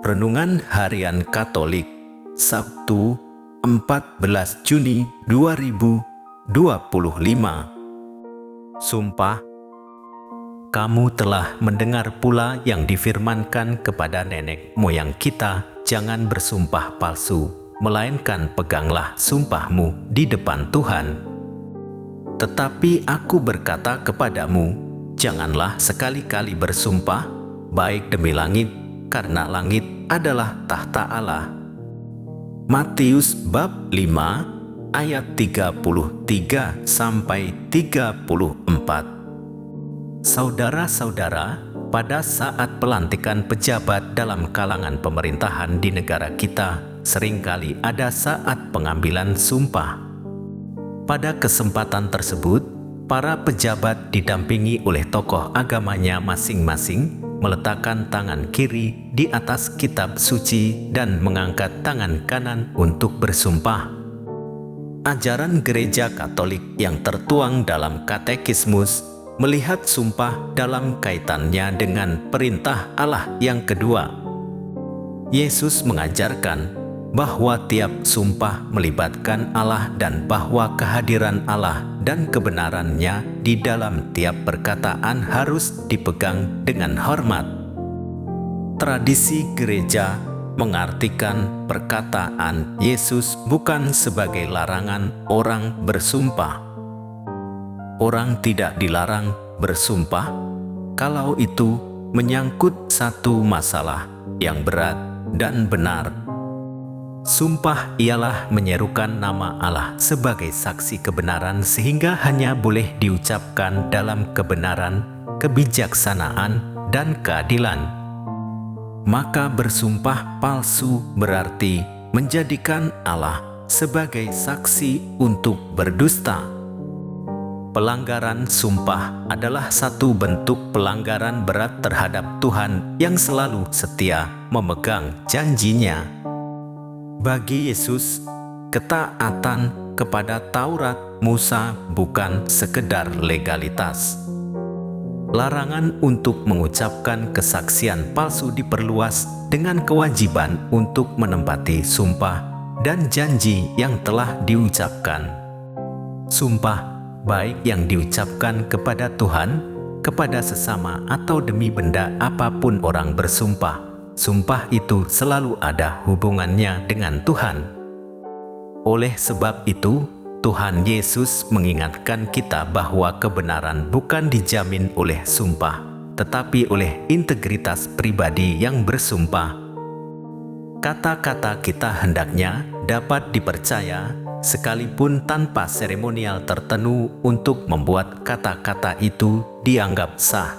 Renungan Harian Katolik Sabtu 14 Juni 2025. Sumpah. Kamu telah mendengar pula yang difirmankan kepada nenek moyang kita, jangan bersumpah palsu, melainkan peganglah sumpahmu di depan Tuhan. Tetapi aku berkata kepadamu, janganlah sekali-kali bersumpah, baik demi langit, karena langit adalah tahta Allah. Matius bab 5 ayat 33 sampai 34. Saudara-saudara, pada saat pelantikan pejabat dalam kalangan pemerintahan di negara kita, seringkali ada saat pengambilan sumpah. Pada kesempatan tersebut, para pejabat didampingi oleh tokoh agamanya masing-masing meletakkan tangan kiri di atas kitab suci dan mengangkat tangan kanan untuk bersumpah. Ajaran Gereja Katolik yang tertuang dalam Katekismus melihat sumpah dalam kaitannya dengan perintah Allah yang kedua. Yesus mengajarkan bahwa tiap sumpah melibatkan Allah dan bahwa kehadiran Allah dan kebenarannya di dalam tiap perkataan harus dipegang dengan hormat. Tradisi gereja mengartikan perkataan Yesus bukan sebagai larangan orang bersumpah. Orang tidak dilarang bersumpah kalau itu menyangkut satu masalah yang berat dan benar. Sumpah ialah menyerukan nama Allah sebagai saksi kebenaran sehingga hanya boleh diucapkan dalam kebenaran, kebijaksanaan, dan keadilan. Maka bersumpah palsu berarti menjadikan Allah sebagai saksi untuk berdusta. Pelanggaran sumpah adalah satu bentuk pelanggaran berat terhadap Tuhan yang selalu setia memegang janjinya. Bagi Yesus, ketaatan kepada Taurat Musa bukan sekedar legalitas. Larangan untuk mengucapkan kesaksian palsu diperluas dengan kewajiban untuk menempati sumpah dan janji yang telah diucapkan. Sumpah baik yang diucapkan kepada Tuhan, kepada sesama, atau demi benda apapun orang bersumpah, sumpah itu selalu ada hubungannya dengan Tuhan. Oleh sebab itu, Tuhan Yesus mengingatkan kita bahwa kebenaran bukan dijamin oleh sumpah, tetapi oleh integritas pribadi yang bersumpah. Kata-kata kita hendaknya dapat dipercaya, sekalipun tanpa seremonial tertentu untuk membuat kata-kata itu dianggap sah.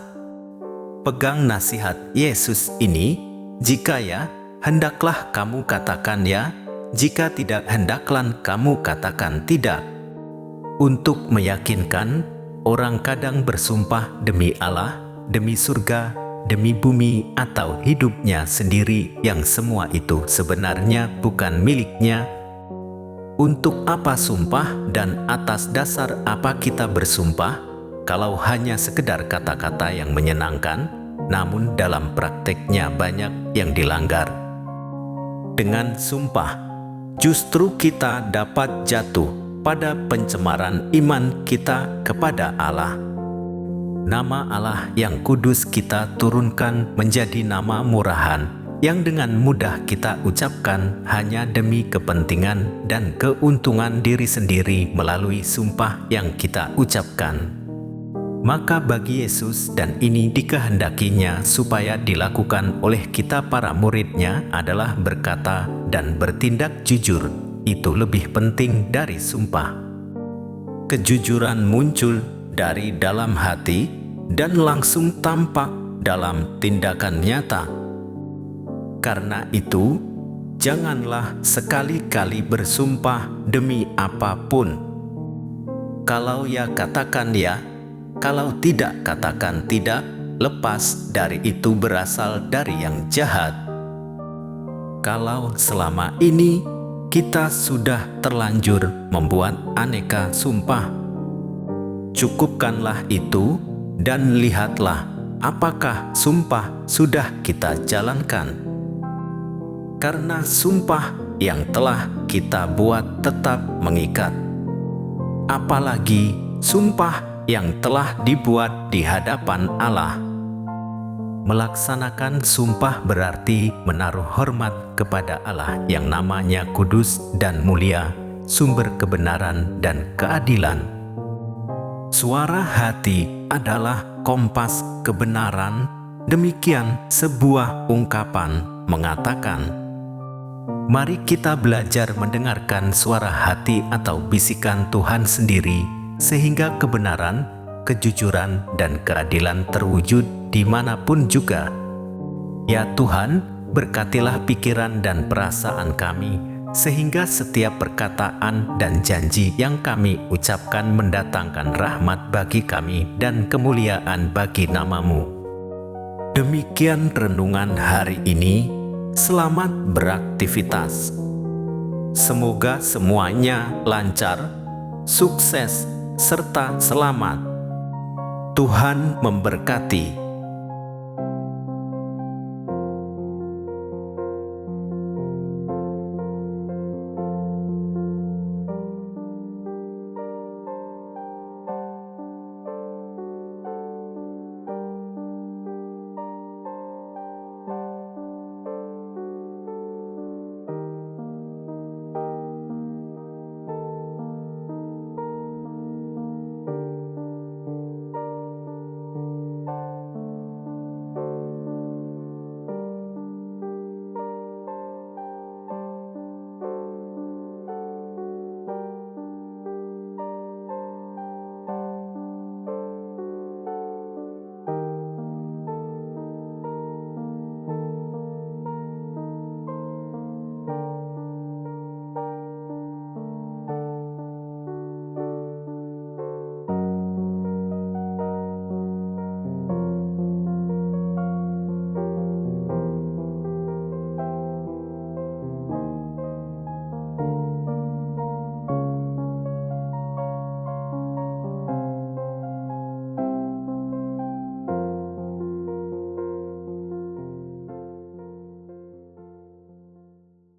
Pegang nasihat Yesus ini, jika ya, hendaklah kamu katakan ya, jika tidak, hendaklah kamu katakan tidak. Untuk meyakinkan, orang kadang bersumpah demi Allah, demi surga, demi bumi, atau hidupnya sendiri yang semua itu sebenarnya bukan miliknya. Untuk apa sumpah dan atas dasar apa kita bersumpah, kalau hanya sekedar kata-kata yang menyenangkan, namun dalam prakteknya banyak yang dilanggar. Dengan sumpah, justru kita dapat jatuh pada pencemaran iman kita kepada Allah. Nama Allah yang kudus kita turunkan menjadi nama murahan, yang dengan mudah kita ucapkan hanya demi kepentingan dan keuntungan diri sendiri melalui sumpah yang kita ucapkan. Maka bagi Yesus, dan ini dikehendakinya supaya dilakukan oleh kita para muridnya, adalah berkata dan bertindak jujur. Itu lebih penting dari sumpah. Kejujuran muncul dari dalam hati dan langsung tampak dalam tindakan nyata. Karena itu, janganlah sekali-kali bersumpah demi apapun. Kalau ya, katakan ya, kalau tidak, katakan tidak, lepas dari itu berasal dari yang jahat. Kalau selama ini kita sudah terlanjur membuat aneka sumpah, cukupkanlah itu dan lihatlah apakah sumpah sudah kita jalankan. karena sumpah yang telah kita buat tetap mengikat. Apalagi sumpah yang telah dibuat di hadapan Allah. Melaksanakan sumpah berarti menaruh hormat kepada Allah yang namanya kudus dan mulia, sumber kebenaran dan keadilan. Suara hati adalah kompas kebenaran. Demikian sebuah ungkapan mengatakan, mari kita belajar mendengarkan suara hati atau bisikan Tuhan sendiri, sehingga kebenaran, kejujuran, dan keadilan terwujud dimanapun juga. Ya Tuhan, berkatilah pikiran dan perasaan kami, sehingga setiap perkataan dan janji yang kami ucapkan mendatangkan rahmat bagi kami dan kemuliaan bagi nama-Mu. Demikian renungan hari ini. Selamat beraktivitas. Semoga semuanya lancar, sukses, serta selamat. Tuhan memberkati.